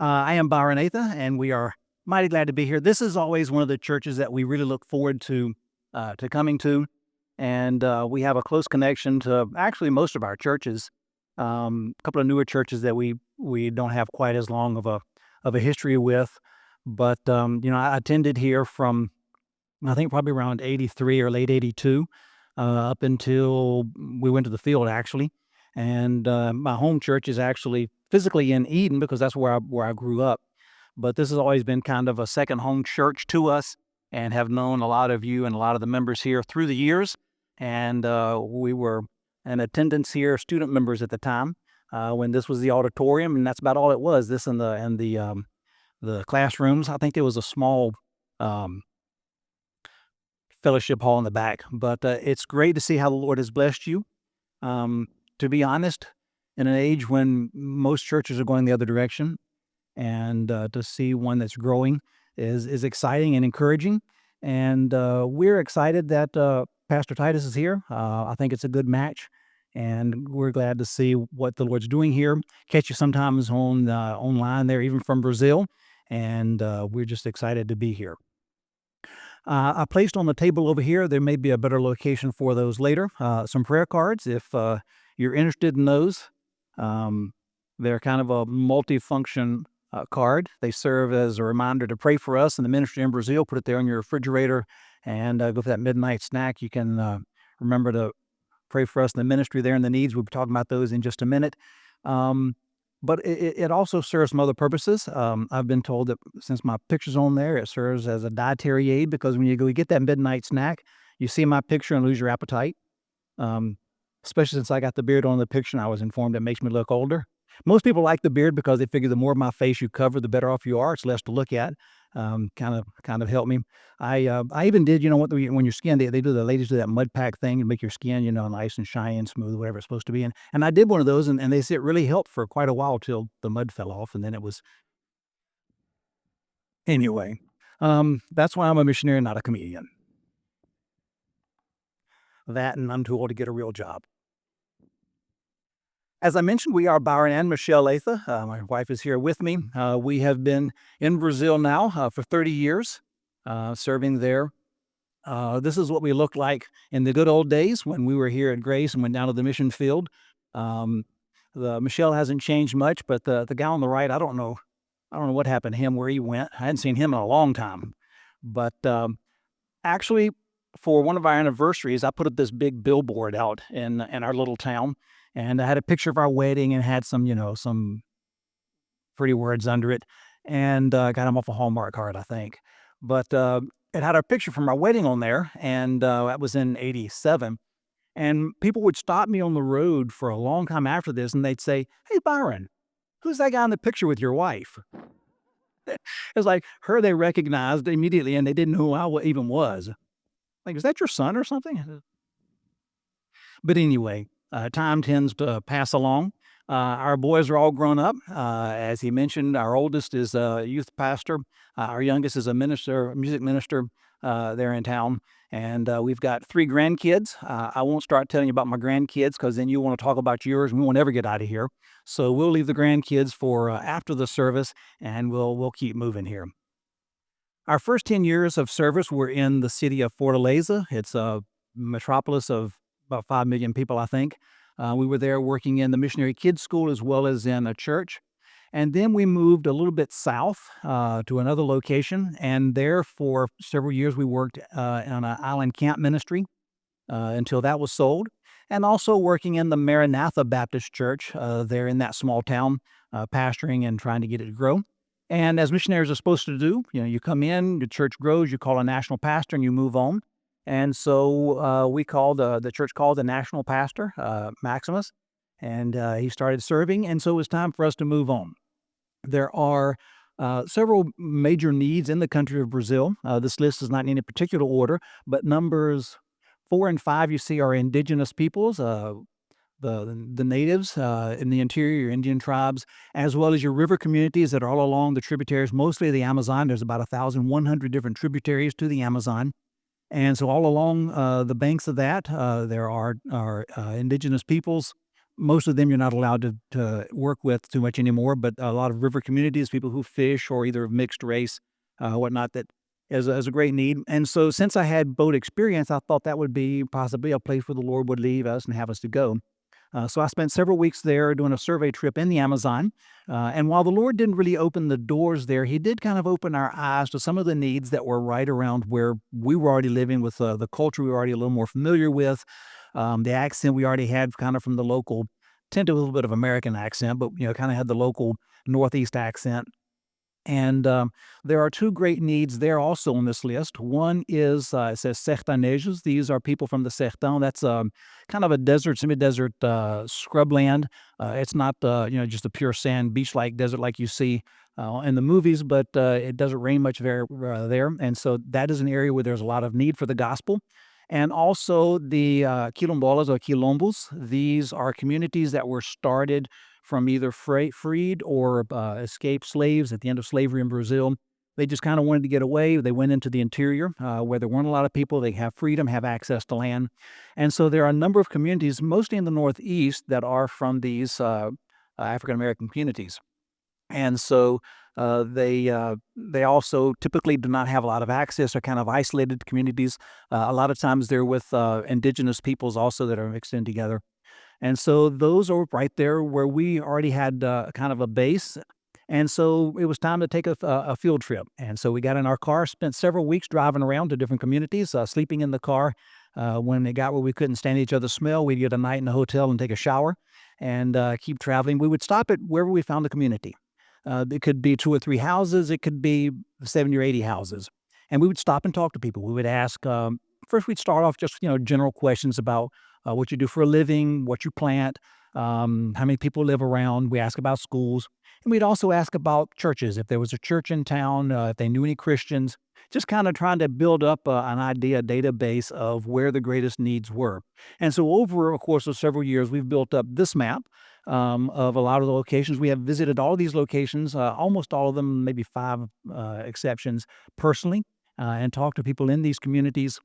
I am Byron Atha, and we are mighty glad to be here. This is always one of the churches that we really look forward to coming to, and we have a close connection to actually most of our churches. A couple of newer churches that we don't have quite as long of a history with, but I attended here from I think probably around '83 or late '82 up until we went to the field actually. And my home church is actually physically in Eden because that's where I grew up. But this has always been kind of a second home church to us, and have known a lot of you and a lot of the members here through the years. And we were in attendance here, student members at the time when this was the auditorium, and that's about all it was. This and the classrooms. I think there was a small um, fellowship hall in the back. But it's great to see how the Lord has blessed you. To be honest, in an age when most churches are going the other direction, and to see one that's growing is exciting and encouraging. And we're excited that Pastor Titus is here. I think it's a good match, and we're glad to see what the Lord's doing here. Catch you sometimes on online there, even from Brazil, and we're just excited to be here. I placed on the table over here, there may be a better location for those later, some prayer cards if you're interested in those. Um, they're kind of a multifunction card. They serve as a reminder to pray for us and the ministry in Brazil. Put it there on your refrigerator and go for that midnight snack. You can remember to pray for us in the ministry there and the needs. We'll be talking about those in just a minute. Um, but it also serves some other purposes. I've been told that since my picture's on there, it serves as a dietary aid because when you go get that midnight snack, you see my picture and lose your appetite. Um, Especially since I got the beard on the picture and I was informed it makes me look older. Most people like the beard because they figure the more of my face you cover, the better off you are. It's less to look at. Kind of helped me. I even did, when your skin, they do, the ladies do that mud pack thing and make your skin, nice and shiny and smooth, whatever it's supposed to be. And I did one of those, and they said it really helped for quite a while till the mud fell off, and then it was anyway. That's why I'm a missionary, not a comedian. That, and I'm too old to get a real job. As I mentioned, we are Byron and Michelle Latha. My wife is here with me. We have been in Brazil now for 30 years, serving there. This is what we looked like in the good old days when we were here at Grace and went down to the mission field. Um, the Michelle hasn't changed much, but the guy on the right, I don't know. I don't know what happened to him, where he went. I hadn't seen him in a long time. But actually, for one of our anniversaries, I put up this big billboard out in our little town, and I had a picture of our wedding and had some pretty words under it, and got them off a Hallmark card, I think. But it had our picture from our wedding on there, and that was in '87. And people would stop me on the road for a long time after this, and they'd say, "Hey, Byron, who's that guy in the picture with your wife?" It's like her they recognized immediately, and they didn't know who even was. Like, is that your son or something? But anyway, time tends to pass along. Our boys are all grown up. As he mentioned, our oldest is a youth pastor. Our youngest is a minister, a music minister there in town. And we've got three grandkids. I won't start telling you about my grandkids because then you want to talk about yours and we won't ever get out of here. So we'll leave the grandkids for after the service, and we'll keep moving here. Our first 10 years of service were in the city of Fortaleza. It's a metropolis of about 5 million people, I think. We were there working in the missionary kids school as well as in a church. And then we moved a little bit south to another location. And there for several years, we worked on an island camp ministry until that was sold. And also working in the Maranatha Baptist Church there in that small town, pastoring and trying to get it to grow. And as missionaries are supposed to do, you come in, the church grows, you call a national pastor, and you move on. And so we called the church called the national pastor, Maximus, and he started serving. And so it was time for us to move on. There are several major needs in the country of Brazil. This list is not in any particular order, but numbers 4 and 5 you see are indigenous peoples. The natives in the interior, your Indian tribes, as well as your river communities that are all along the tributaries, mostly the Amazon. There's about 1,100 different tributaries to the Amazon. And so all along the banks of that, there are indigenous peoples. most of them you're not allowed to work with too much anymore, but a lot of river communities, people who fish or either mixed race, whatnot, that is a great need. And so since I had boat experience, I thought that would be possibly a place where the Lord would leave us and have us to go. So I spent several weeks there doing a survey trip in the Amazon. And while the Lord didn't really open the doors there, He did kind of open our eyes to some of the needs that were right around where we were already living with the culture we were already a little more familiar with, the accent we already had kind of from the local, tend to a little bit of American accent, but kind of had the local Northeast accent. And there are two great needs there also on this list. One is, it says sertanejos. These are people from the sertão. That's kind of a desert, semi-desert scrubland. It's not, just a pure sand beach-like desert like you see in the movies, but it doesn't rain much there. And so that is an area where there's a lot of need for the gospel. And also the quilombolas or quilombos. These are communities that were started from either freed or escaped slaves at the end of slavery in Brazil. They just kind of wanted to get away. They went into the interior where there weren't a lot of people. They have freedom, have access to land. And so there are a number of communities, mostly in the Northeast, that are from these African-American communities. And so they also typically do not have a lot of access. They're kind of isolated communities. A lot of times they're with indigenous peoples also that are mixed in together. And so those are right there where we already had kind of a base. And so it was time to take a field trip. And so we got in our car, spent several weeks driving around to different communities, sleeping in the car. When it got where we couldn't stand each other's smell, we'd get a night in the hotel and take a shower and keep traveling. We would stop at wherever we found a community. It could be 2 or 3 houses. It could be 70 or 80 houses. And we would stop and talk to people. We would ask, first we'd start off just, general questions about what you do for a living, what you plant, how many people live around. We ask about schools. And we'd also ask about churches, if there was a church in town, if they knew any Christians, just kind of trying to build up an idea, a database of where the greatest needs were. And so over a course of several years, we've built up this map of a lot of the locations. We have visited all these locations, almost all of them, maybe 5 exceptions, personally, and talked to people in these communities.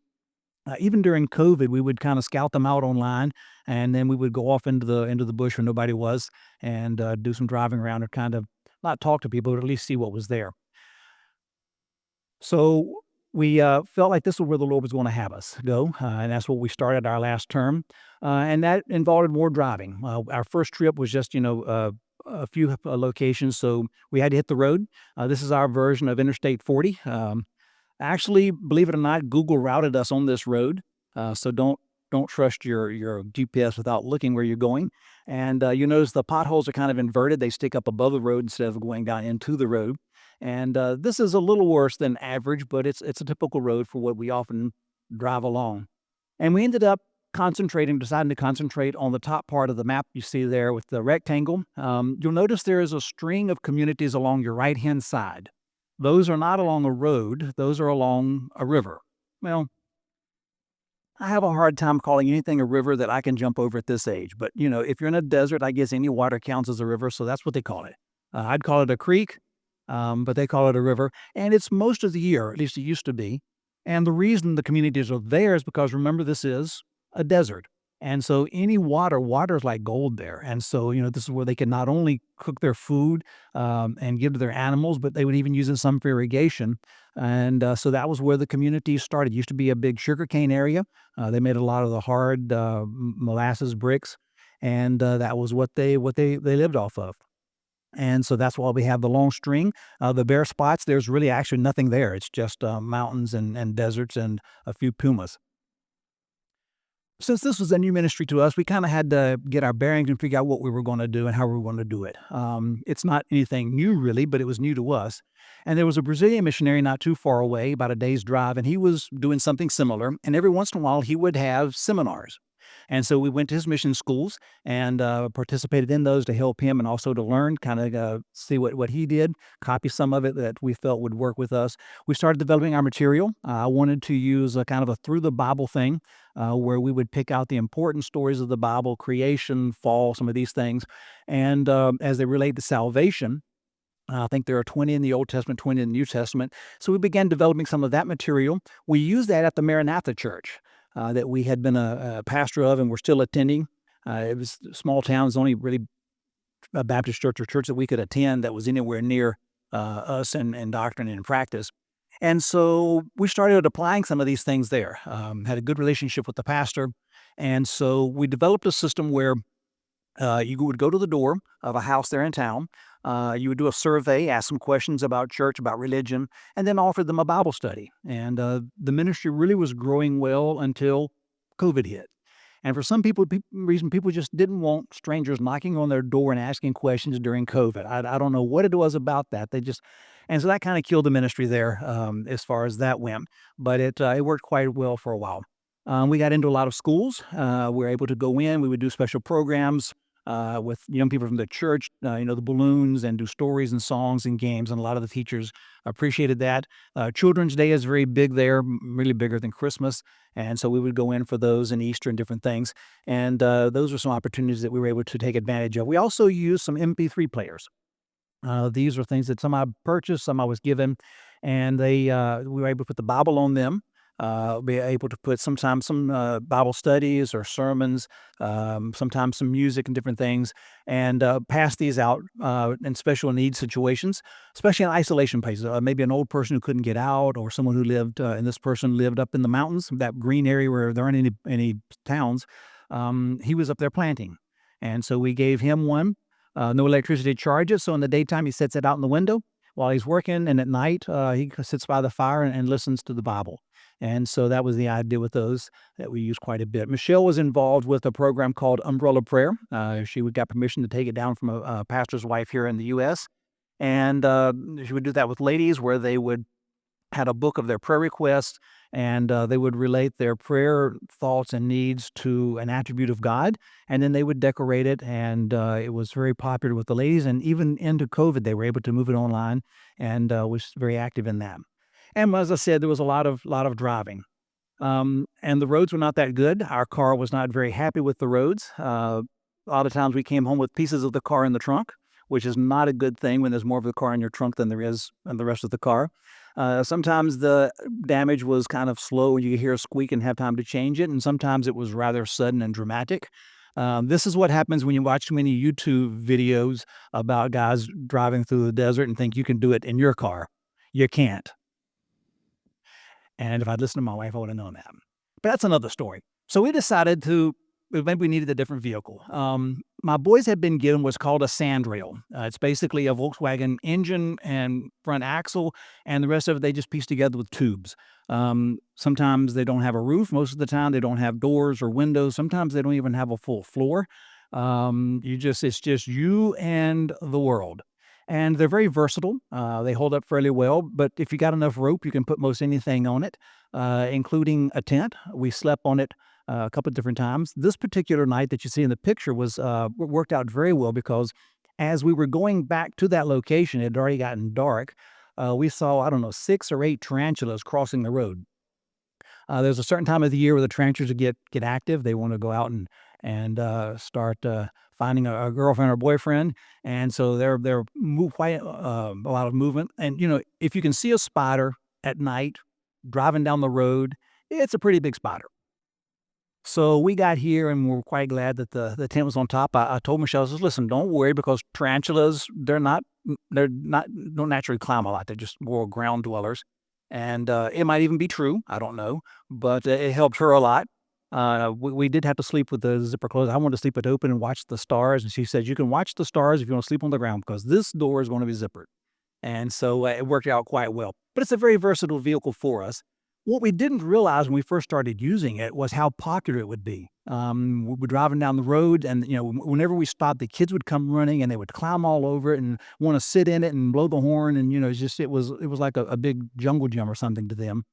Even during COVID, we would kind of scout them out online, and then we would go off into the bush where nobody was, and do some driving around and kind of not talk to people, but at least see what was there. So we felt like this was where the Lord was going to have us go, and that's what we started our last term, and that involved more driving. Our first trip was just a few locations, so we had to hit the road. This is our version of Interstate 40. Actually, believe it or not, Google routed us on this road, so don't trust your GPS without looking where you're going. And you notice the potholes are kind of inverted; they stick up above the road instead of going down into the road. And this is a little worse than average, but it's a typical road for what we often drive along. And we ended up deciding to concentrate on the top part of the map you see there with the rectangle. You'll notice there is a string of communities along your right-hand side. Those are not along a road. Those are along a river. Well, I have a hard time calling anything a river that I can jump over at this age. But, if you're in a desert, I guess any water counts as a river, so that's what they call it. I'd call it a creek, but they call it a river. And it's most of the year, at least it used to be. And the reason the communities are there is because, remember, this is a desert. And so any water is like gold there. And so, this is where they can not only cook their food and give to their animals, but they would even use it some for irrigation. And so that was where the community started. It used to be a big sugarcane area. They made a lot of the hard molasses bricks, and that was what they lived off of. And so that's why we have the long string. The bare spots, there's really actually nothing there. It's just mountains and deserts and a few pumas. Since this was a new ministry to us, we kind of had to get our bearings and figure out what we were going to do and how we were going to do it. It's not anything new, really, but it was new to us. And there was a Brazilian missionary not too far away, about a day's drive, and he was doing something similar. And every once in a while, he would have seminars. And so we went to his mission schools and participated in those to help him and also to learn, kind of see what he did, copy some of it that we felt would work with us. We started developing our material. I wanted to use a kind of a through the Bible thing where we would pick out the important stories of the Bible, creation, fall, some of these things. And as they relate to salvation, I think there are 20 in the Old Testament, 20 in the New Testament. So we began developing some of that material. We used that at the Maranatha Church that we had been a pastor of and we're still attending. It was small towns, only really a Baptist church or church that we could attend that was anywhere near us in doctrine and in practice. And so we started applying some of these things there. Had a good relationship with the pastor, and so we developed a system where you would go to the door of a house there in town. You would do a survey, ask some questions about church, about religion, and then offer them a Bible study. And the ministry really was growing well until COVID hit. And for some people, reason people just didn't want strangers knocking on their door and asking questions during COVID. I don't know what it was about that. And so that kind of killed the ministry there as far as that went. But it worked quite well for a while. We got into a lot of schools. We were able to go in. We would do special programs with young people from the church, the balloons, and do stories and songs and games. And a lot of the teachers appreciated that. Children's Day is very big there, really bigger than Christmas. And so we would go in for those and Easter and different things. And those were some opportunities that we were able to take advantage of. We also used some MP3 players. These are things that some I purchased, some I was given, and we were able to put the Bible on them. Be able to put sometimes some Bible studies or sermons, sometimes some music and different things, and pass these out in special needs situations, especially in isolation places. Maybe an old person who couldn't get out, or someone who lived, and this person lived up in the mountains, that green area where there aren't any towns. He was up there planting, and so we gave him one. No electricity charges, so in the daytime he sets it out in the window while he's working, and at night he sits by the fire and listens to the Bible. And so that was the idea with those that we used quite a bit. Michelle was involved with a program called Umbrella Prayer. She would got permission to take it down from a pastor's wife here in the U.S. And she would do that with ladies, where they would had a book of their prayer requests, and they would relate their prayer thoughts and needs to an attribute of God, and then they would decorate it, and it was very popular with the ladies, and even into COVID, they were able to move it online, and was very active in that. And as I said, there was a lot of driving, and the roads were not that good. Our car was not very happy with the roads. A lot of times we came home with pieces of the car in the trunk, which is not a good thing when there's more of the car in your trunk than there is in the rest of the car. Sometimes the damage was kind of slow, and you could hear a squeak and have time to change it, and sometimes it was rather sudden and dramatic. This is what happens when you watch too many YouTube videos about guys driving through the desert and think you can do it in your car. You can't. And if I'd listened to my wife, I would have known that. But that's another story. So we decided maybe we needed a different vehicle. My boys had been given what's called a Sandrail. It's basically a Volkswagen engine and front axle, and the rest of it they just piece together with tubes. Sometimes they don't have a roof. Most of the time, they don't have doors or windows. Sometimes they don't even have a full floor. It's just you and the world. And they're very versatile. They hold up fairly well, but if you got enough rope, you can put most anything on it, including a tent. We slept on it a couple of different times. This particular night that you see in the picture was worked out very well, because as we were going back to that location, it had already gotten dark. We saw, I don't know, 6 or 8 tarantulas crossing the road. There's a certain time of the year where the tarantulas get active. They want to go out and start finding a girlfriend or boyfriend, and so they're quite a lot of movement. And if you can see a spider at night driving down the road, it's a pretty big spider. So we got here, and we're quite glad that the tent was on top. I told Michelle, I says, "Listen, don't worry, because tarantulas don't naturally climb a lot. They're just more ground dwellers." And it might even be true. I don't know, but it helped her a lot. We did have to sleep with the zipper closed. I wanted to sleep it open and watch the stars, and she said, "You can watch the stars if you want to sleep on the ground, because this door is going to be zippered." And so it worked out quite well. But it's a very versatile vehicle for us. What we didn't realize when we first started using it was how popular it would be. We were driving down the road, and whenever we stopped, the kids would come running, and they would climb all over it and want to sit in it and blow the horn. And it was like a big jungle gym or something to them.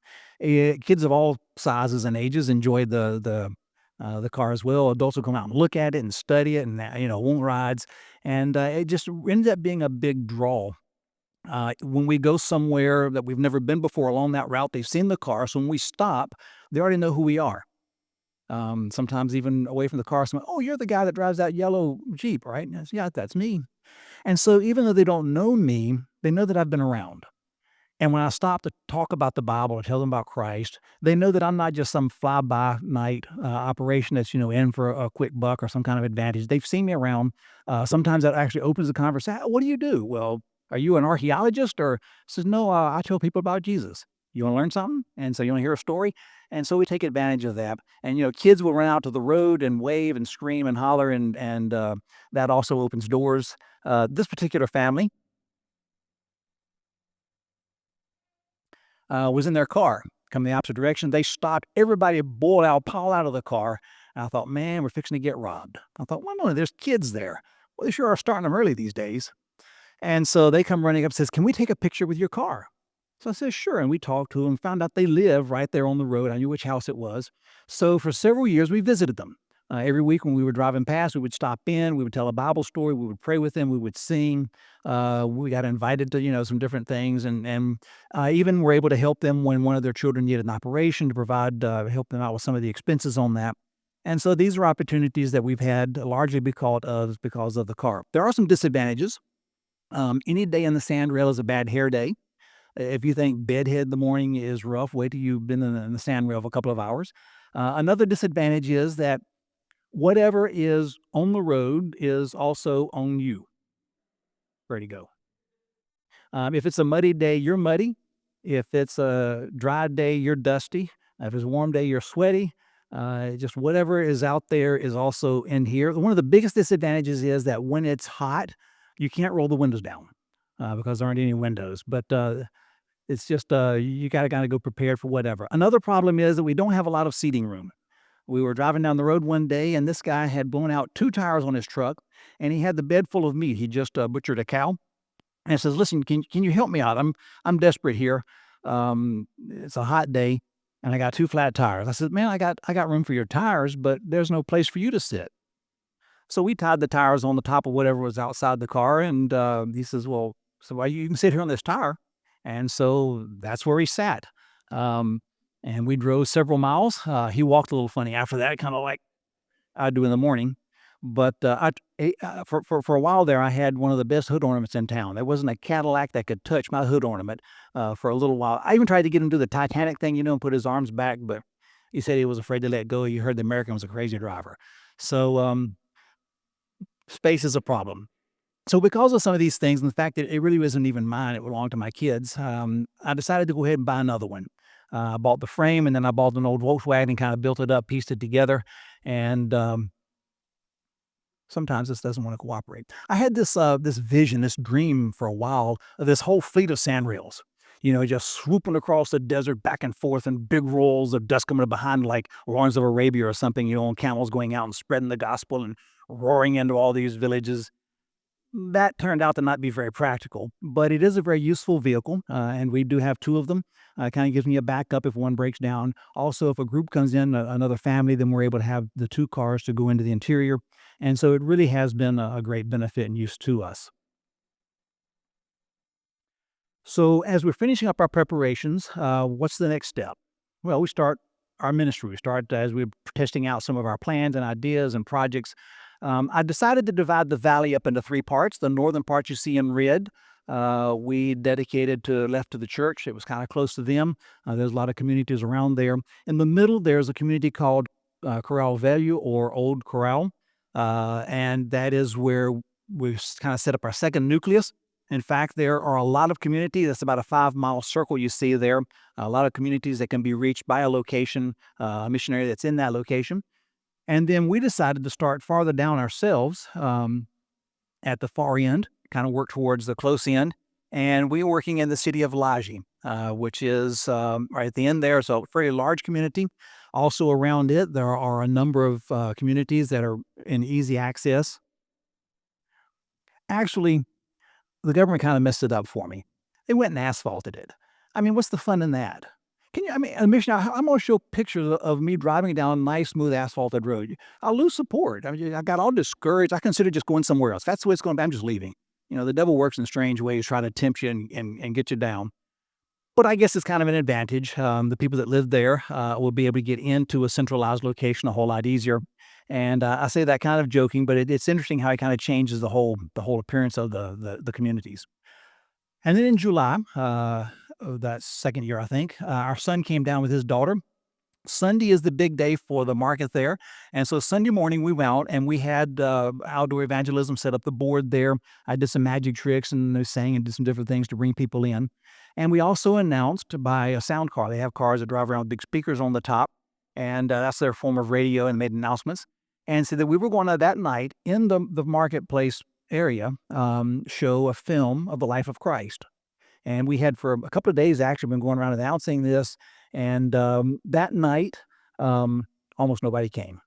Kids of all sizes and ages enjoyed the car as well. Adults would come out and look at it and study it, and want rides, and it just ended up being a big draw. When we go somewhere that we've never been before along that route, they've seen the car. So when we stop, they already know who we are. Sometimes even away from the car, someone, "Oh, you're the guy that drives that yellow Jeep, right?" And I say, "Yeah, that's me." And so even though they don't know me, they know that I've been around. And when I stop to talk about the Bible or tell them about Christ, they know that I'm not just some fly-by-night operation that's, in for a quick buck or some kind of advantage. They've seen me around. Sometimes that actually opens the conversation. What do you do? Well, are you an archaeologist? Or says, no, I tell people about Jesus. You want to learn something? And so you want to hear a story? And so we take advantage of that. And, kids will run out to the road and wave and scream and holler, and that also opens doors. This particular family was in their car coming the opposite direction. They stopped. Everybody boiled out, piled out of the car. And I thought, man, we're fixing to get robbed. I thought, well, no, there's kids there. Well, they sure are starting them early these days. And so they come running up and says, can we take a picture with your car? So I said, sure. And we talked to them, found out they live right there on the road. I knew which house it was. So for several years, we visited them. Every week when we were driving past, we would stop in, we would tell a Bible story, we would pray with them, we would sing. We got invited to, some different things, and even were able to help them when one of their children needed an operation to provide, help them out with some of the expenses on that. And so these are opportunities that we've had largely because of the car. There are some disadvantages. Any day in the sand rail is a bad hair day. If you think bedhead in the morning is rough, wait till you've been in the sand rail for a couple of hours. Another disadvantage is that whatever is on the road is also on you. Ready to go. If it's a muddy day, you're muddy. If it's a dry day, you're dusty. If it's a warm day, you're sweaty. Just whatever is out there is also in here. One of the biggest disadvantages is that when it's hot, you can't roll the windows down because there aren't any windows. But it's just you got to kind of go prepared for whatever. Another problem is that we don't have a lot of seating room. We were driving down the road one day, and this guy had blown out 2 tires on his truck, and he had the bed full of meat. He just butchered a cow, and says, "Listen, can you help me out? I'm desperate here. It's a hot day, and I got 2 flat tires." I said, "Man, I got room for your tires, but there's no place for you to sit." So we tied the tires on the top of whatever was outside the car, and he says, "Well, so why you can sit here on this tire?" And so that's where he sat. Um, and we drove several miles. He walked a little funny after that, kind of like I do in the morning. But for a while there, I had one of the best hood ornaments in town. There wasn't a Cadillac that could touch my hood ornament for a little while. I even tried to get him to do the Titanic thing, and put his arms back, but he said he was afraid to let go. He heard the American was a crazy driver. So space is a problem. So because of some of these things and the fact that it really wasn't even mine, it belonged to my kids, I decided to go ahead and buy another one. I bought the frame, and then I bought an old Volkswagen and kind of built it up, pieced it together, and sometimes this doesn't want to cooperate. I had this vision, this dream for a while of this whole fleet of sand rails, just swooping across the desert back and forth in big rolls of dust coming behind like Lawrence of Arabia or something, on camels going out and spreading the gospel and roaring into all these villages. That turned out to not be very practical, but it is a very useful vehicle, and we do have 2 of them. Kind of gives me a backup if one breaks down. Also, if a group comes in, another family, then we're able to have the 2 cars to go into the interior, and so it really has been a great benefit and use to us. So as we're finishing up our preparations, what's the next step? Well, we start our ministry. We start as we're testing out some of our plans and ideas and projects. I decided to divide the valley up into 3 parts. The northern part you see in red, we dedicated to left to the church. It was kind of close to them. There's a lot of communities around there. In the middle, there's a community called Corral Velho, or Old Corral, and that is where we kind of set up our second nucleus. In fact, there are a lot of communities. That's about a 5-mile circle you see there. A lot of communities that can be reached by a location, a missionary that's in that location. And then we decided to start farther down ourselves at the far end, kind of work towards the close end. And we were working in the city of Laji, which is right at the end there. So a very large community. Also around it, there are a number of communities that are in easy access. Actually, the government kind of messed it up for me. They went and asphalted it. I mean, what's the fun in that? Mission, I'm going to show pictures of me driving down a nice, smooth, asphalted road. I'll lose support. I got all discouraged. I considered just going somewhere else. If that's the way it's going to be, I'm just leaving. The devil works in strange ways, trying to tempt you and get you down. But I guess it's kind of an advantage. The people that live there will be able to get into a centralized location a whole lot easier. And I say that kind of joking, but it's interesting how it kind of changes the whole appearance of the communities. And then in July, that second year, I think. Our son came down with his daughter. Sunday is the big day for the market there. And so Sunday morning we went out and we had outdoor evangelism, set up the board there. I did some magic tricks and they sang and did some different things to bring people in. And we also announced by a sound car. They have cars that drive around with big speakers on the top. And that's their form of radio, and made announcements. And so that we were going to that night in the marketplace area show a film of the life of Christ. And we had for a couple of days actually been going around announcing this. And that night, almost nobody came.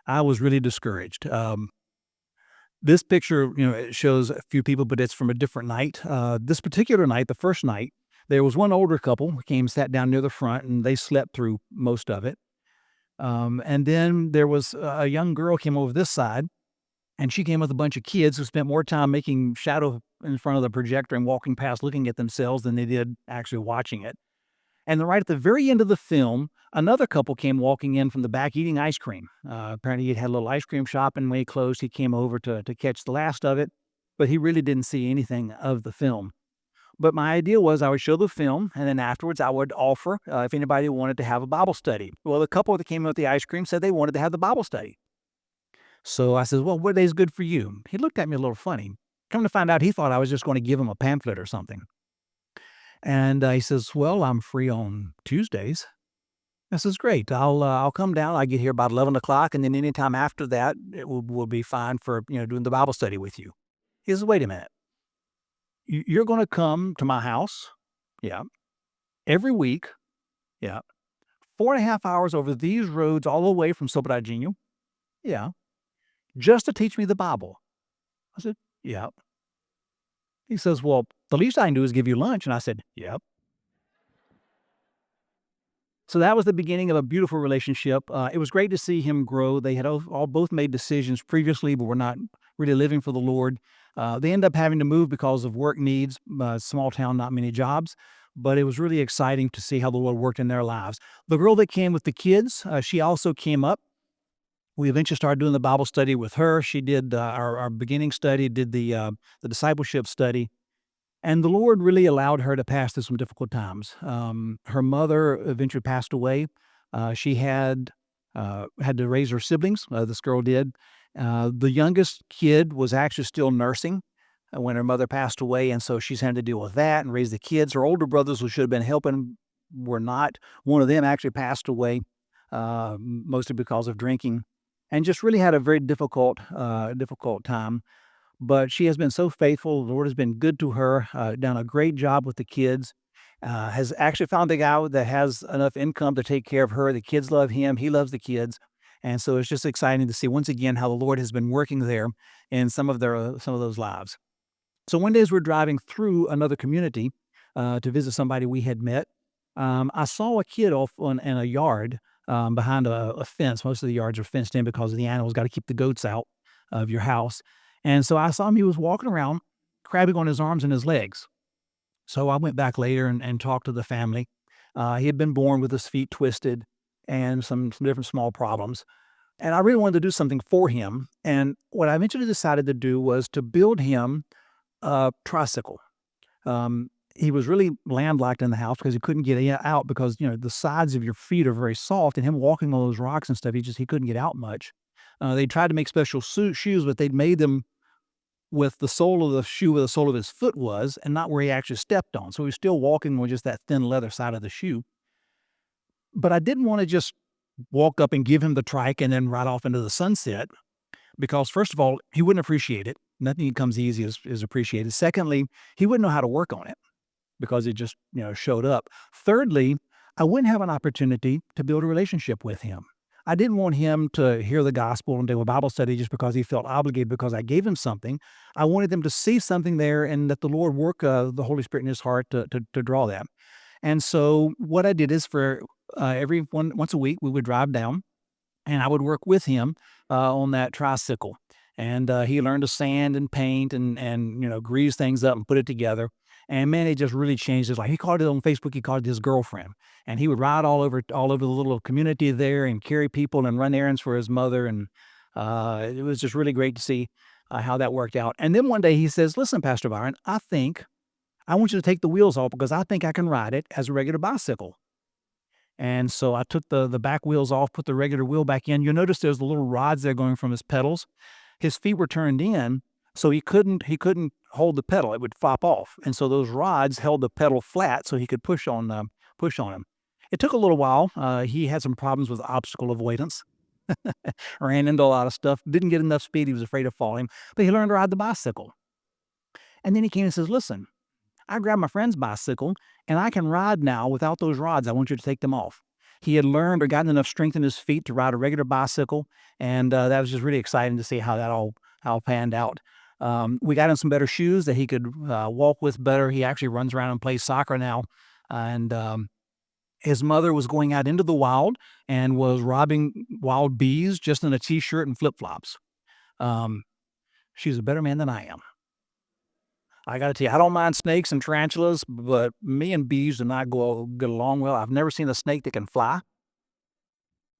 I was really discouraged. This picture, it shows a few people, but it's from a different night. This particular night, the first night, there was one older couple who came, sat down near the front, and they slept through most of it. And then there was a young girl came over this side, and she came with a bunch of kids who spent more time making shadow in front of the projector and walking past looking at themselves than they did actually watching it. And then right at the very end of the film, another couple came walking in from the back eating ice cream. Apparently he'd had a little ice cream shop, and when he closed, he came over to catch the last of it, but he really didn't see anything of the film. But my idea was I would show the film, and then afterwards I would offer if anybody wanted to have a Bible study. Well, the couple that came in with the ice cream said they wanted to have the Bible study. So I said, well, what day is good for you? He looked at me a little funny. Come to find out, he thought I was just going to give him a pamphlet or something. And he says, well, I'm free on Tuesdays. I says, great. I'll come down. I get here about 11 o'clock, and then anytime after that, it will be fine for doing the Bible study with you. He says, wait a minute. You're going to come to my house, yeah, every week, yeah, 4.5 hours over these roads all the way from Sobradinho, yeah, just to teach me the Bible. I said, yeah. He says, well, the least I can do is give you lunch. And I said, yep. So that was the beginning of a beautiful relationship. It was great to see him grow. They had all both made decisions previously, but were not really living for the Lord. They ended up having to move because of work needs, small town, not many jobs. But it was really exciting to see how the Lord worked in their lives. The girl that came with the kids, she also came up. We eventually started doing the Bible study with her. She did our beginning study, did the discipleship study. And the Lord really allowed her to pass through some difficult times. Her mother eventually passed away. She had to raise her siblings. This girl did. The youngest kid was actually still nursing when her mother passed away, and so she's had to deal with that and raise the kids. Her older brothers who should have been helping were not. One of them actually passed away, mostly because of drinking, and just really had a very difficult time. But she has been so faithful. The Lord has been good to her, done a great job with the kids, has actually found a guy that has enough income to take care of her. The kids love him. He loves the kids. And so it's just exciting to see once again how the Lord has been working there in some of those lives. So one day as we're driving through another community to visit somebody we had met, I saw a kid off in a yard behind a fence. Most of the yards are fenced in because the animals got to keep the goats out of your house. And so I saw him, he was walking around, crabbing on his arms and his legs. So I went back later and talked to the family. He had been born with his feet twisted and some different small problems. And I really wanted to do something for him. And what I eventually decided to do was to build him a tricycle. He was really landlocked in the house because he couldn't get out because, the sides of your feet are very soft, and him walking on those rocks and stuff, he couldn't get out much. They tried to make special shoes, but they'd made them with the sole of the shoe where the sole of his foot was and not where he actually stepped on. So he was still walking with just that thin leather side of the shoe. But I didn't want to just walk up and give him the trike and then ride off into the sunset because, first of all, he wouldn't appreciate it. Nothing that comes easy is appreciated. Secondly, he wouldn't know how to work on it because it just, showed up. Thirdly, I wouldn't have an opportunity to build a relationship with him. I didn't want him to hear the gospel and do a Bible study just because he felt obligated because I gave him something. I wanted them to see something there and that the Lord work the Holy Spirit in his heart to draw that. And so what I did is for once a week, we would drive down and I would work with him on that tricycle. And he learned to sand and paint and grease things up and put it together. And man, it just really changed his life. He called it on Facebook, he called it his girlfriend. And he would ride all over the little community there and carry people and run errands for his mother. And it was just really great to see how that worked out. And then one day he says, listen, Pastor Byron, I think I want you to take the wheels off because I think I can ride it as a regular bicycle. And so I took the back wheels off, put the regular wheel back in. You'll notice there's the little rods there going from his pedals. His feet were turned in, so he couldn't hold the pedal. It would flop off. And so those rods held the pedal flat so he could push on him. It took a little while. He had some problems with obstacle avoidance, ran into a lot of stuff, didn't get enough speed. He was afraid of falling, but he learned to ride the bicycle. And then he came and says, "Listen, I grabbed my friend's bicycle and I can ride now without those rods. I want you to take them off." He had learned or gotten enough strength in his feet to ride a regular bicycle, and that was just really exciting to see how that all panned out. We got him some better shoes that he could walk with better. He actually runs around and plays soccer now, and his mother was going out into the wild and was robbing wild bees just in a t-shirt and flip flops. Um, she's a better man than I am. I gotta tell you, I don't mind snakes and tarantulas, but me and bees do not get along well. I've never seen a snake that can fly.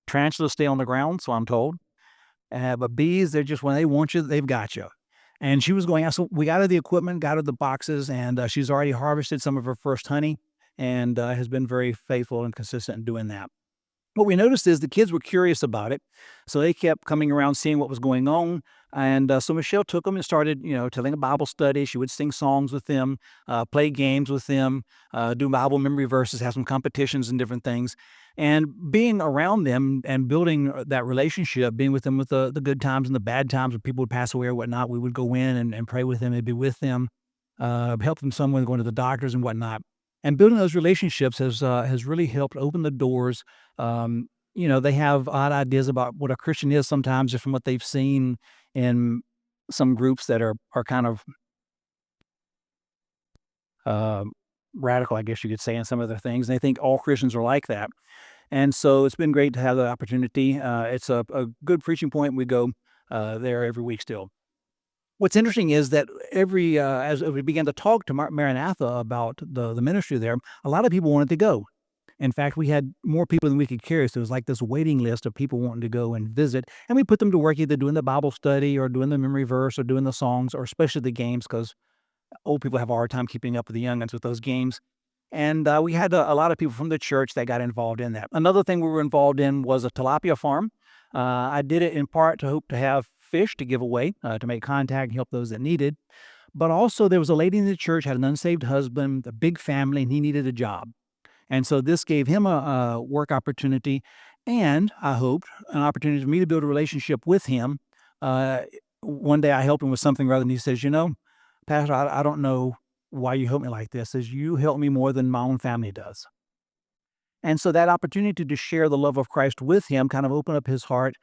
Tarantulas stay on the ground, so I'm told. But bees, they're just when they want you, they've got you. And she was going out, so we got her the equipment, got her the boxes, and she's already harvested some of her first honey, and has been very faithful and consistent in doing that. What we noticed is the kids were curious about it, so they kept coming around seeing what was going on. And so Michelle took them and started, telling a Bible study. She would sing songs with them, play games with them, do Bible memory verses, have some competitions and different things. And being around them and building that relationship, being with them with the good times and the bad times when people would pass away or whatnot, we would go in and pray with them and be with them, help them some when going to the doctors and whatnot. And building those relationships has really helped open the doors. They have odd ideas about what a Christian is sometimes just from what they've seen in some groups that are kind of uh, radical, I guess you could say, in some of their things. They think all Christians are like that. And so it's been great to have the opportunity. It's a good preaching point. We go there every week still. What's interesting is that as we began to talk to Maranatha about the ministry there, a lot of people wanted to go. In fact, we had more people than we could carry. So it was like this waiting list of people wanting to go and visit. And we put them to work either doing the Bible study or doing the memory verse or doing the songs or especially the games because old people have a hard time keeping up with the youngins with those games. And we had a lot of people from the church that got involved in that. Another thing we were involved in was a tilapia farm. I did it in part to hope to have fish to give away, to make contact and help those that needed. But also, there was a lady in the church had an unsaved husband, a big family, and he needed a job. And so this gave him a work opportunity, and I hoped an opportunity for me to build a relationship with him. Uh, One day I helped him with something rather, and he says, Pastor, I don't know why you help me like this. Says you help me more than my own family does. And so that opportunity to share the love of Christ with him kind of opened up his heart.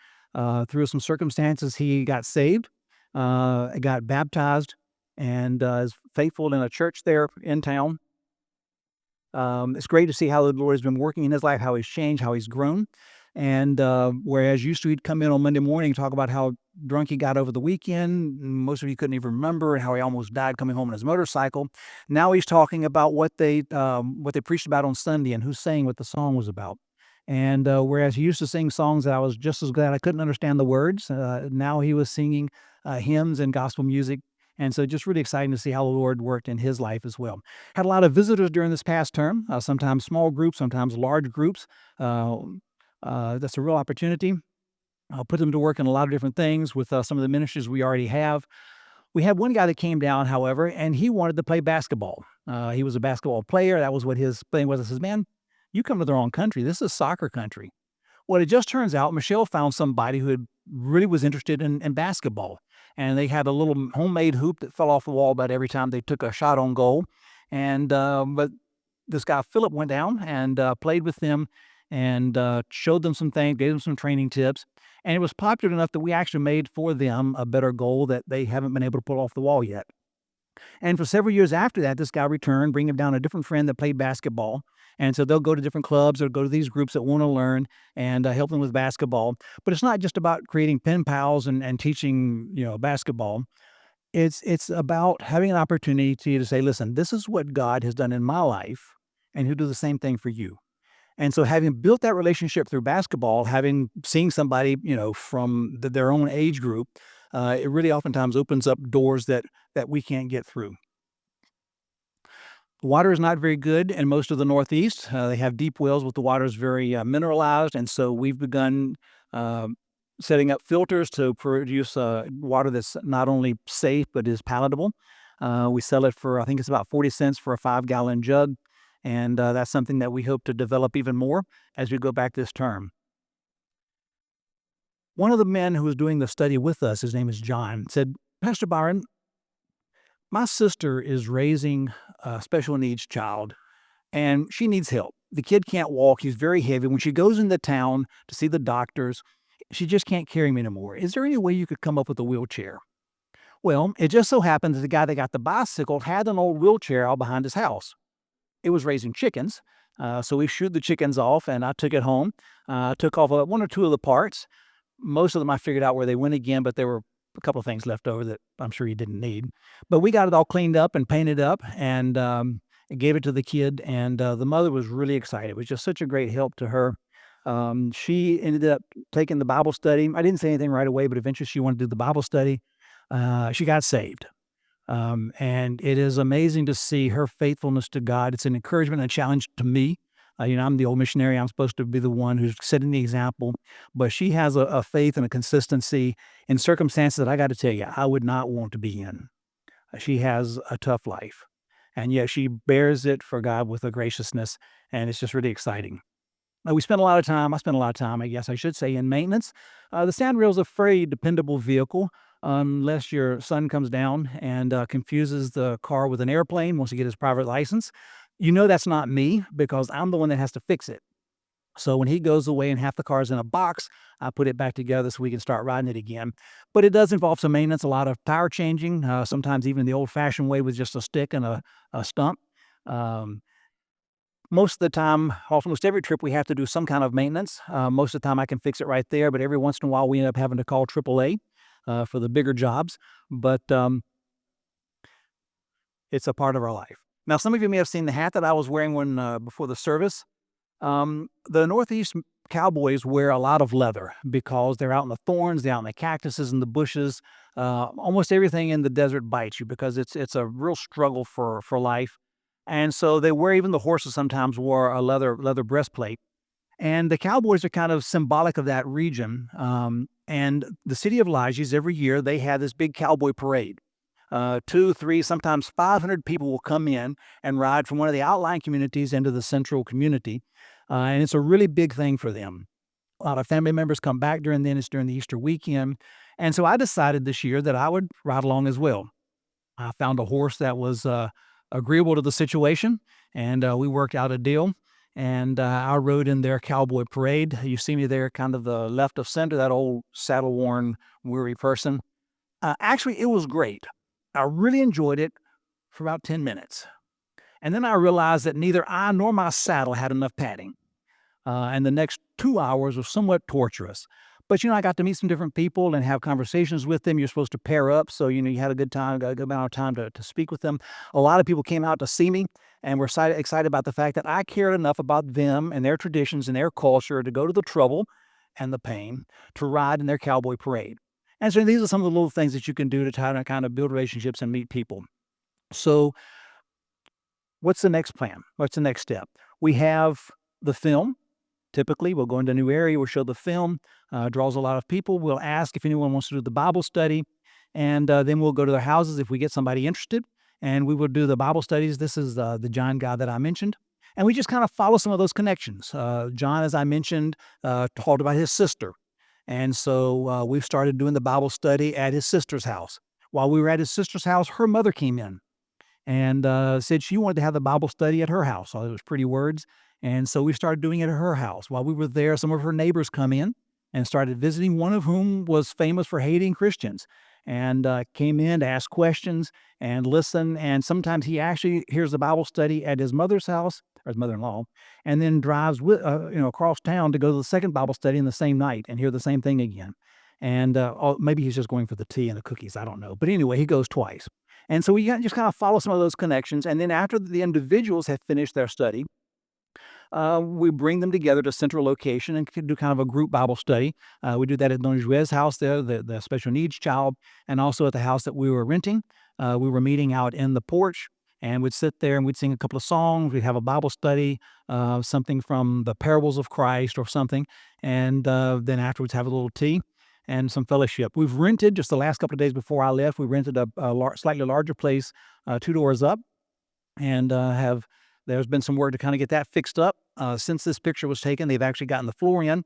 Through some circumstances, he got saved, got baptized, and is faithful in a church there in town. It's great to see how the Lord has been working in his life, how he's changed, how he's grown. And whereas used to he'd come in on Monday morning and talk about how drunk he got over the weekend, most of you couldn't even remember, and how he almost died coming home on his motorcycle. Now he's talking about what they preached about on Sunday and who's saying what the song was about. And whereas he used to sing songs that I was just as glad I couldn't understand the words, now he was singing hymns and gospel music. And so just really exciting to see how the Lord worked in his life as well. Had a lot of visitors during this past term, sometimes small groups, sometimes large groups. Uh, that's a real opportunity. I'll put them to work in a lot of different things with some of the ministries we already have. We had one guy that came down, however, and he wanted to play basketball. He was a basketball player. That was what his thing was. I says, "Man, you come to the wrong country. This is soccer country." Well, it just turns out Michelle found somebody who really was interested in basketball. And they had a little homemade hoop that fell off the wall about every time they took a shot on goal. And but this guy Philip went down and played with them and showed them some things, gave them some training tips. And it was popular enough that we actually made for them a better goal that they haven't been able to pull off the wall yet. And for several years after that, this guy returned, bringing down a different friend that played basketball. And so they'll go to different clubs or go to these groups that want to learn and help them with basketball. But it's not just about creating pen pals and teaching, basketball. It's about having an opportunity to say, listen, this is what God has done in my life, and He'll do the same thing for you. And so, having built that relationship through basketball, having seen somebody, from their own age group, it really oftentimes opens up doors that we can't get through. Water is not very good in most of the Northeast. They have deep wells, but the water is very mineralized, and so we've begun um, setting up filters to produce water that's not only safe but is palatable. We sell it for, I think it's about 40 cents for a 5-gallon jug, and that's something that we hope to develop even more as we go back this term. One of the men who was doing the study with us, his name is John, said, "Pastor Byron, my sister is raising a special needs child and she needs help. The kid can't walk. He's very heavy. When she goes into town to see the doctors, she just can't carry him anymore. Is there any way you could come up with a wheelchair?" Well, it just so happened that the guy that got the bicycle had an old wheelchair out behind his house. It was raising chickens. So we shooed the chickens off and I took it home. Took off one or two of the parts. Most of them I figured out where they went again, but there were a couple of things left over that I'm sure he didn't need. But we got it all cleaned up and painted up and gave it to the kid. And the mother was really excited. It was just such a great help to her. She ended up taking the Bible study. I didn't say anything right away, but eventually she wanted to do the Bible study. She got saved. And it is amazing to see her faithfulness to God. It's an encouragement and a challenge to me. I'm the old missionary. I'm supposed to be the one who's setting the example, but she has a faith and a consistency in circumstances that I got to tell you, I would not want to be in. She has a tough life, and yet she bears it for God with a graciousness, and it's just really exciting. We spent a lot of time, I spent a lot of time, I guess I should say, in maintenance. The Sandrail is a very dependable vehicle, unless your son comes down and confuses the car with an airplane once he gets his private license. You know that's not me because I'm the one that has to fix it. So when he goes away and half the car's in a box, I put it back together so we can start riding it again. But it does involve some maintenance, a lot of tire changing, sometimes even the old-fashioned way with just a stick and a stump. Um, Most of the time, almost every trip, we have to do some kind of maintenance. Most of the time, I can fix it right there, but every once in a while, we end up having to call AAA for the bigger jobs. But it's a part of our life. Now, some of you may have seen the hat that I was wearing when before the service. The Northeast cowboys wear a lot of leather because they're out in the thorns, they're out in the cactuses and the bushes. Almost everything in the desert bites you because it's a real struggle for life. And so they wear, even the horses sometimes wore a leather breastplate. And the cowboys are kind of symbolic of that region. And the city of Lajes, every year, they have this big cowboy parade. 2, 3, sometimes 500 people will come in and ride from one of the outlying communities into the central community. And it's a really big thing for them. A lot of family members come back during then. It's during the Easter weekend. And so I decided this year that I would ride along as well. I found a horse that was agreeable to the situation, and we worked out a deal. And I rode in their cowboy parade. You see me there, kind of the left of center, that old saddle-worn, weary person. Actually, it was great. I really enjoyed it for about 10 minutes. And then I realized that neither I nor my saddle had enough padding. And the next 2 hours was somewhat torturous. But, I got to meet some different people and have conversations with them. You're supposed to pair up. So, you had a good time, a good amount of time to speak with them. A lot of people came out to see me and were excited about the fact that I cared enough about them and their traditions and their culture to go to the trouble and the pain to ride in their cowboy parade. And so these are some of the little things that you can do to try to kind of build relationships and meet people. So what's the next plan? What's the next step? We have the film. Typically, we'll go into a new area, we'll show the film, draws a lot of people. We'll ask if anyone wants to do the Bible study, and then we'll go to their houses if we get somebody interested, and we will do the Bible studies. This is the John guy that I mentioned. And we just kind of follow some of those connections. John, as I mentioned, talked about his sister. And so we've started doing the Bible study at his sister's house. While we were at his sister's house, her mother came in and said she wanted to have the Bible study at her house. So it was pretty words. And so we started doing it at her house. While we were there, some of her neighbors come in and started visiting, one of whom was famous for hating Christians, and came in to ask questions and listen. And sometimes he actually hears the Bible study at his mother's house, or his mother-in-law, and then drives across town to go to the second Bible study in the same night and hear the same thing again. And maybe he's just going for the tea and the cookies. I don't know. But anyway, he goes twice. And so we just kind of follow some of those connections. And then after the individuals have finished their study, we bring them together to a central location and do kind of a group Bible study. We do that at Don Juez's house there, the special needs child, and also at the house that we were renting. We were meeting out in the porch, and we'd sit there and we'd sing a couple of songs. We'd have a Bible study, something from the parables of Christ or something, and then afterwards have a little tea and some fellowship. We've rented just the last couple of days before I left. We rented a slightly larger place, 2 doors up, and have there's been some work to kind of get that fixed up. Since this picture was taken, they've actually gotten the floor in.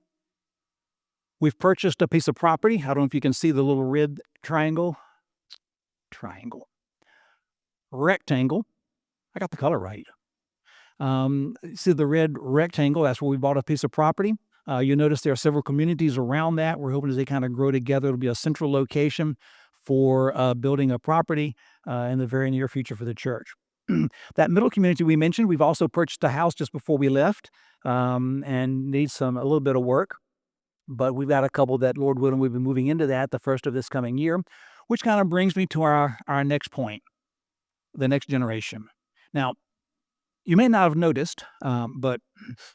We've purchased a piece of property. I don't know if you can see the little red rectangle. I got the color right. See the red rectangle? That's where we bought a piece of property. You notice there are several communities around that. We're hoping as they kind of grow together, it'll be a central location for building a property in the very near future for the church. That middle community we mentioned, we've also purchased a house just before we left, and needs a little bit of work. But we've got a couple that, Lord willing, we've been moving into that the first of this coming year, which kind of brings me to our next point, the next generation. Now, you may not have noticed, but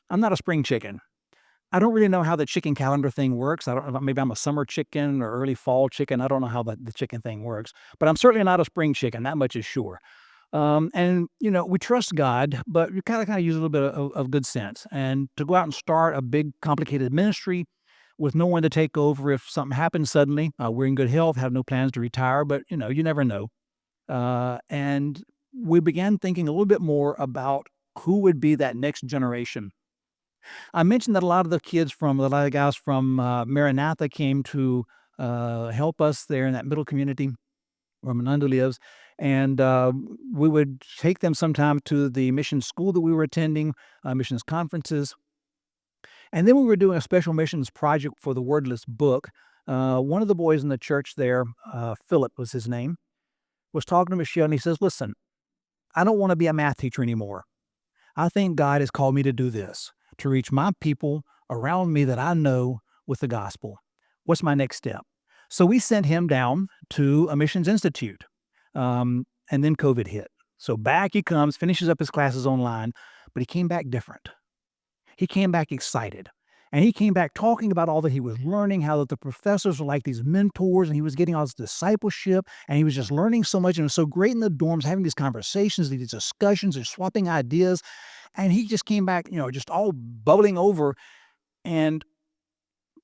I'm not a spring chicken. I don't really know how the chicken calendar thing works. I don't know, maybe I'm a summer chicken or early fall chicken. I don't know how the chicken thing works, but I'm certainly not a spring chicken. That much is sure. And we trust God, but we kind of use a little bit of good sense. And to go out and start a big, complicated ministry with no one to take over if something happens suddenly, we're in good health, have no plans to retire, but you never know. And we began thinking a little bit more about who would be that next generation. I mentioned that a lot of the guys from Maranatha came to help us there in that middle community where Menando lives. And we would take them sometime to the mission school that we were attending, missions conferences. And then we were doing a special missions project for the Wordless Book. One of the boys in the church there, Philip was his name, was talking to Michelle, and he says, listen, I don't want to be a math teacher anymore. I think God has called me to do this, to reach my people around me that I know with the gospel. What's my next step? So we sent him down to a missions institute, and then COVID hit. So back he comes, finishes up his classes online, but he came back different. He came back excited. And he came back talking about all that he was learning, how that the professors were like these mentors, and he was getting all this discipleship, and he was just learning so much, and it was so great in the dorms, having these conversations, these discussions, and swapping ideas. And he just came back, just all bubbling over. And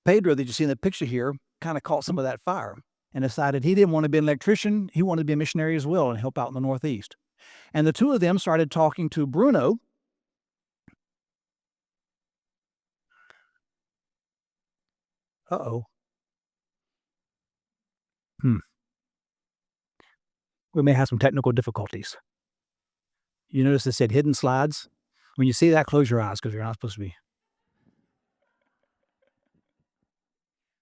Pedro, that you see in the picture here, kind of caught some of that fire and decided he didn't want to be an electrician. He wanted to be a missionary as well and help out in the Northeast. And the two of them started talking to Bruno. Uh-oh. We may have some technical difficulties. You notice it said hidden slides? When you see that, close your eyes because you're not supposed to be.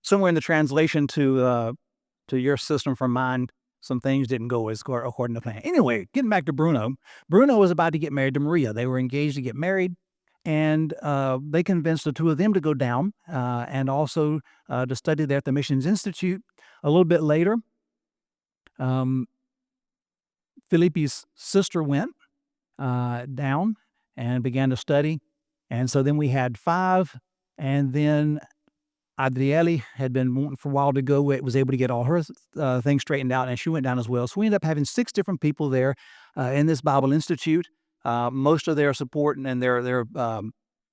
Somewhere in the translation to your system from mine, some things didn't go as according to plan. Anyway, getting back to Bruno. Bruno was about to get married to Maria. They were engaged to get married, and they convinced the two of them to go down and also to study there at the Missions Institute. A little bit later, Felipe's sister went down and began to study. And so then we had 5, and then Adriele had been wanting for a while to go. Was able to get all her things straightened out, and she went down as well. So we ended up having 6 different people there in this Bible Institute. Most of their support and their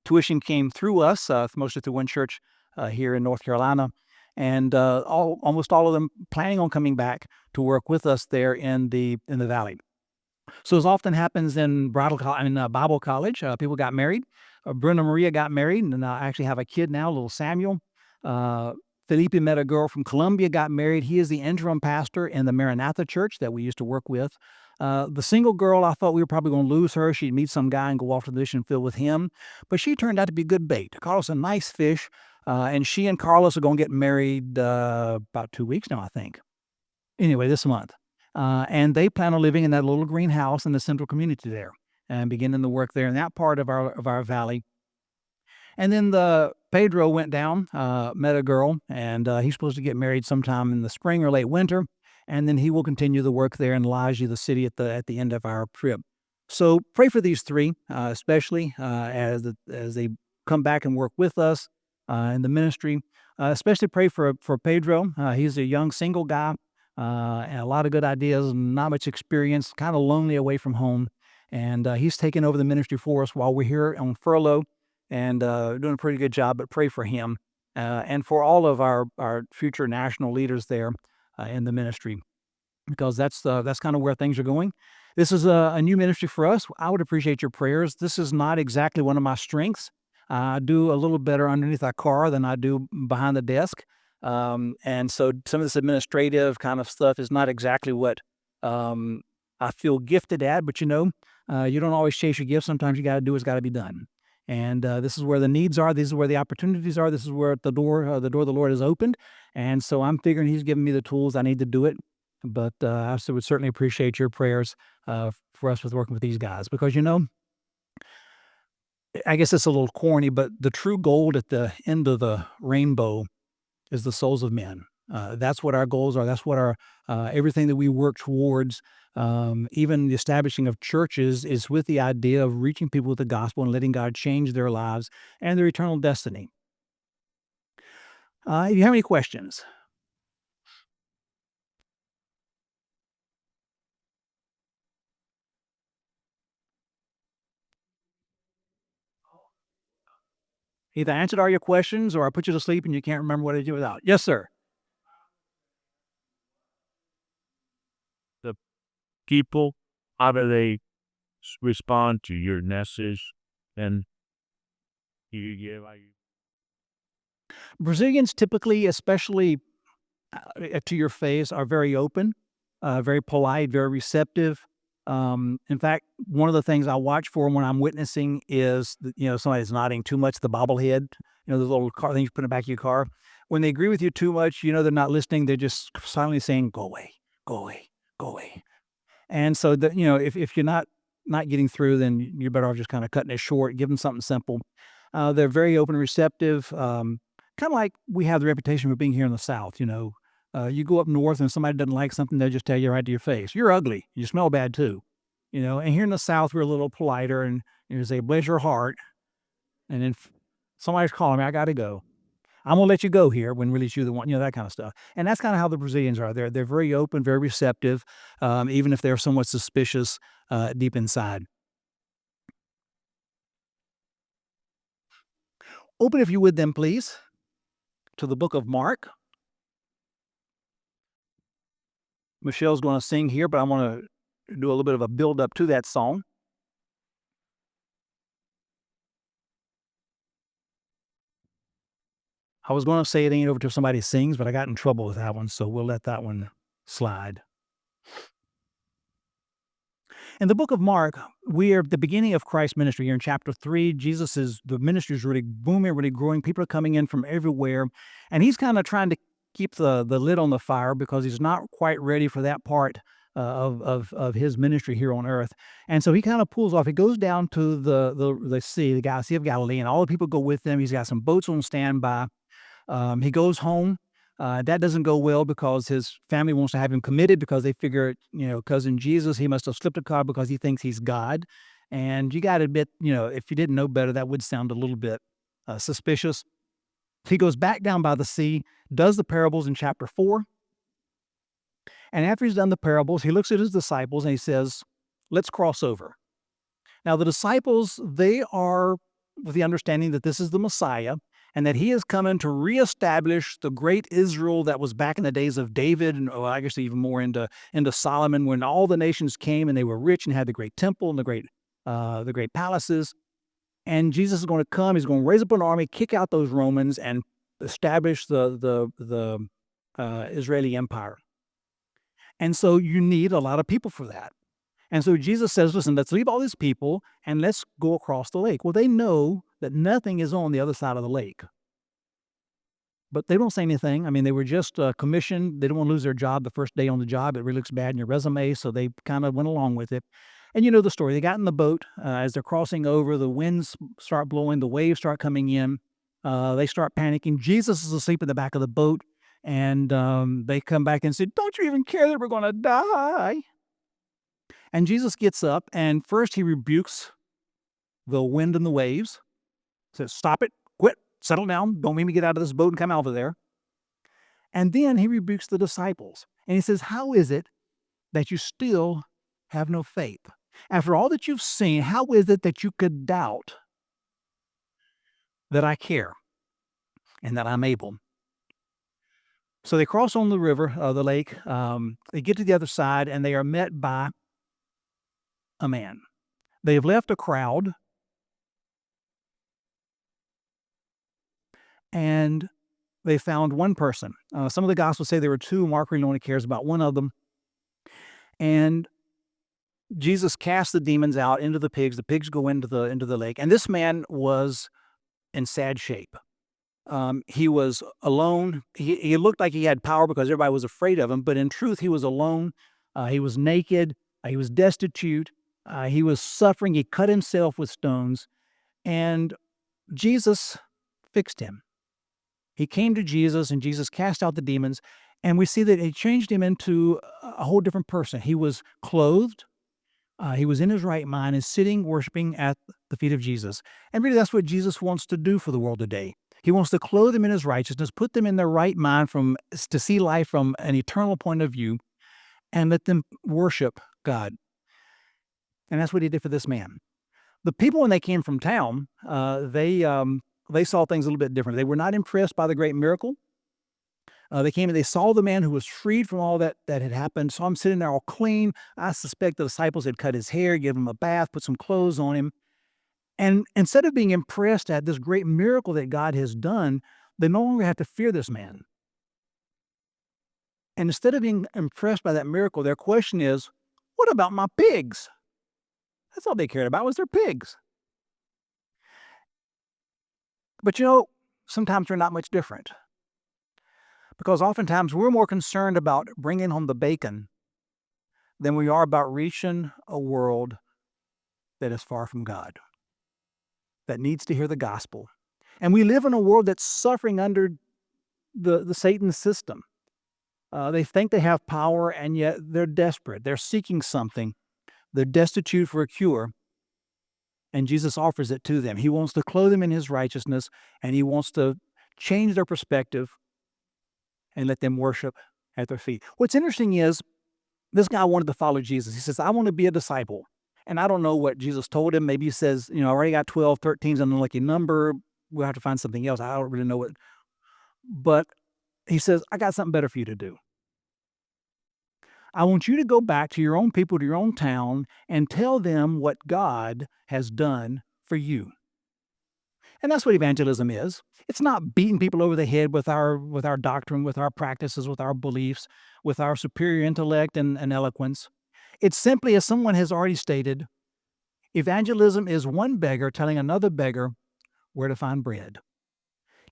tuition came through us, mostly through one church here in North Carolina. And almost all of them planning on coming back to work with us there in the valley. So as often happens in Bible college, people got married. Bruno and Maria got married, and I actually have a kid now, little Samuel. Felipe met a girl from Colombia, got married. He is the interim pastor in the Maranatha church that we used to work with. The single girl, I thought we were probably going to lose her. She'd meet some guy and go off to the mission field with him. But she turned out to be good bait. Carlos a nice fish. And she and Carlos are going to get married about 2 weeks now, I think. Anyway, this month. And they plan on living in that little green house in the central community there and beginning to work there in that part of our valley. And then Pedro went down, met a girl, and he's supposed to get married sometime in the spring or late winter. And then he will continue the work there in Laje, the city at the end of our trip. So pray for these 3, especially as they come back and work with us in the ministry. Especially pray for Pedro. He's a young single guy. and a lot of good ideas, not much experience, kind of lonely away from home. And he's taken over the ministry for us while we're here on furlough and doing a pretty good job. But pray for him and for all of our future national leaders there in the ministry, because that's kind of where things are going. This is a new ministry for us. I would appreciate your prayers. This is not exactly one of my strengths. I do a little better underneath a car than I do behind the desk. And so some of this administrative kind of stuff is not exactly what um, I feel gifted at. But you don't always chase your gifts. Sometimes you got to do what's got to be done. And this is where the needs are. This is where the opportunities are. This is where the door of the Lord is opened. And so I'm figuring He's giving me the tools I need to do it. But would certainly appreciate your prayers for us with working with these guys, because I guess it's a little corny, but the true gold at the end of the rainbow is the souls of men. That's what our goals are. That's what our everything that we work towards. Even the establishing of churches is with the idea of reaching people with the gospel and letting God change their lives and their eternal destiny. If you have any questions, either answered all your questions or I put you to sleep and you can't remember what I did without. Yes, sir. The people, how do they respond to your message? And you give Brazilians typically, especially to your face, are very open, very polite, very receptive. In fact, one of the things I watch for when I'm witnessing is, somebody's nodding too much, the bobblehead, the little car thing you put in the back of your car. When they agree with you too much, they're not listening. They're just silently saying, "Go away, go away, go away." And so if you're not getting through, then you're better off just kind of cutting it short. Give them something simple. They're very open and receptive. Kind of like we have the reputation for being here in the South. You go up north and somebody doesn't like something, they'll just tell you right to your face, "You're ugly. You smell bad too." And here in the South, we're a little politer and say, "Bless your heart." And then somebody's calling me, I got to go. I'm gonna let you go here when really it's you the one, that kind of stuff. And that's kind of how the Brazilians are. They're very open, very receptive, even if they're somewhat suspicious deep inside. Open, if you would, then please, to the book of Mark. Michelle's going to sing here, but I want to do a little bit of a build up to that song. I was going to say it ain't over till somebody sings, but I got in trouble with that one, so we'll let that one slide. In the book of Mark, we are at the beginning of Christ's ministry here in chapter 3. The ministry is really booming, really growing. People are coming in from everywhere. And he's kind of trying to keep the lid on the fire because he's not quite ready for that part of his ministry here on earth. And so he kind of pulls off. He goes down to the sea, the Sea of Galilee, and all the people go with him. He's got some boats on standby. He goes home. That doesn't go well because his family wants to have him committed because they figure, cousin Jesus, he must have slipped a card because he thinks he's God. And you got to admit, if you didn't know better, that would sound a little bit suspicious. He goes back down by the sea, does the parables in chapter 4. And after he's done the parables, he looks at his disciples and he says, "Let's cross over." Now, the disciples, they are with the understanding that this is the Messiah and that he is coming to reestablish the great Israel that was back in the days of David, and I guess even more into Solomon, when all the nations came and they were rich and had the great temple and the great palaces. And Jesus is going to come. He's going to raise up an army, kick out those Romans, and establish the Israeli Empire. And so you need a lot of people for that. And so Jesus says, "Listen, let's leave all these people and let's go across the lake." Well, they know that nothing is on the other side of the lake. But they don't say anything. I mean, they were just commissioned. They don't want to lose their job the first day on the job. It really looks bad in your resume, so they kind of went along with it. And you know the story. They got in the boat. As they're crossing over, the winds start blowing, the waves start coming in. They start panicking. Jesus is asleep in the back of the boat. And they come back and say, "Don't you even care that we're going to die?" And Jesus gets up, and first he rebukes the wind and the waves, says, "Stop it, quit, settle down, don't make me get out of this boat and come out of there." And then he rebukes the disciples. And he says, how is it that you still have no faith? After all that you've seen, how is it that you could doubt that I care and that I'm able? So they cross on the river, the lake. They get to the other side and they are met by a man. They have left a crowd and they found one person. Some of the Gospels say there were two. Mark really only cares about one of them. And Jesus cast the demons out into the pigs. The pigs go into the lake. And this man was in sad shape. He was alone. He looked like he had power because everybody was afraid of him. But in truth, he was alone. He was naked. He was destitute. He was suffering. He cut himself with stones. And Jesus fixed him. He came to Jesus, and Jesus cast out the demons, and we see that he changed him into a whole different person. He was clothed, he was in his right mind, and sitting, worshiping at the feet of Jesus. And really, that's what Jesus wants to do for the world today. He wants to clothe them in his righteousness, put them in their right mind to see life from an eternal point of view, and let them worship God. And that's what he did for this man. The people, when they came from town, they saw things a little bit different. They were not impressed by the great miracle. They came and they saw the man who was freed from all that had happened, saw him sitting there all clean. I suspect the disciples had cut his hair, given him a bath, put some clothes on him. And instead of being impressed at this great miracle that God has done, they no longer have to fear this man. And instead of being impressed by that miracle, their question is, what about my pigs? That's all they cared about was their pigs. But sometimes we're not much different. Because oftentimes we're more concerned about bringing home the bacon than we are about reaching a world that is far from God, that needs to hear the gospel. And we live in a world that's suffering under the Satan system. They think they have power, and yet they're desperate. They're seeking something. They're destitute for a cure. And Jesus offers it to them. He wants to clothe them in his righteousness, and he wants to change their perspective and let them worship at their feet. What's interesting is this guy wanted to follow Jesus. He says, I want to be a disciple. And I don't know what Jesus told him. Maybe he says, I already got 12, 13's an unlucky number. We'll have to find something else. I don't really know what. But he says, I got something better for you to do. I want you to go back to your own people, to your own town, and tell them what God has done for you. And that's what evangelism is. It's not beating people over the head with our doctrine, with our practices, with our beliefs, with our superior intellect and eloquence. It's simply, as someone has already stated, evangelism is one beggar telling another beggar where to find bread.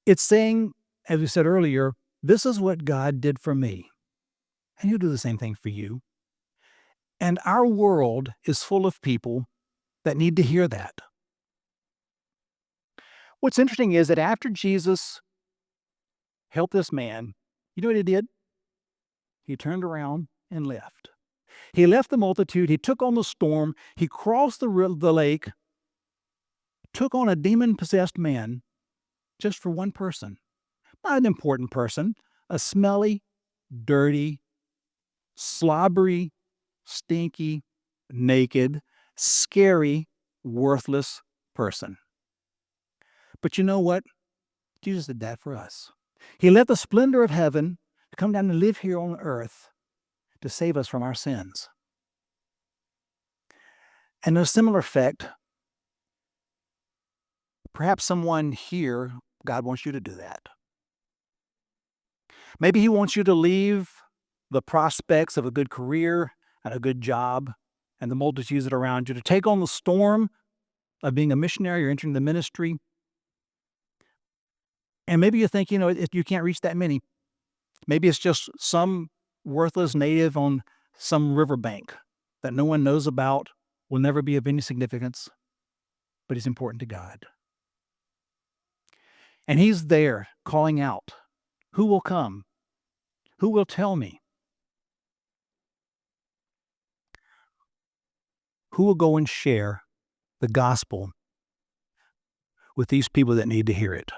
It's saying, as we said earlier, this is what God did for me, and he'll do the same thing for you. And our world is full of people that need to hear that. What's interesting is that after Jesus helped this man, you know what he did? He turned around and left. He left the multitude. He took on the storm. He crossed the lake, took on a demon-possessed man just for one person. Not an important person, a smelly, dirty, slobbery, stinky, naked, scary, worthless person. But you know what? Jesus did that for us. He left the splendor of heaven to come down and live here on earth to save us from our sins. And in a similar effect, perhaps someone here, God wants you to do that. Maybe he wants you to leave the prospects of a good career and a good job and the multitudes that are around you to take on the storm of being a missionary or entering the ministry. And maybe you think, you can't reach that many. Maybe it's just some worthless native on some riverbank that no one knows about, will never be of any significance, but he's important to God. And he's there calling out, who will come? Who will tell me? Who will go and share the gospel with these people that need to hear it?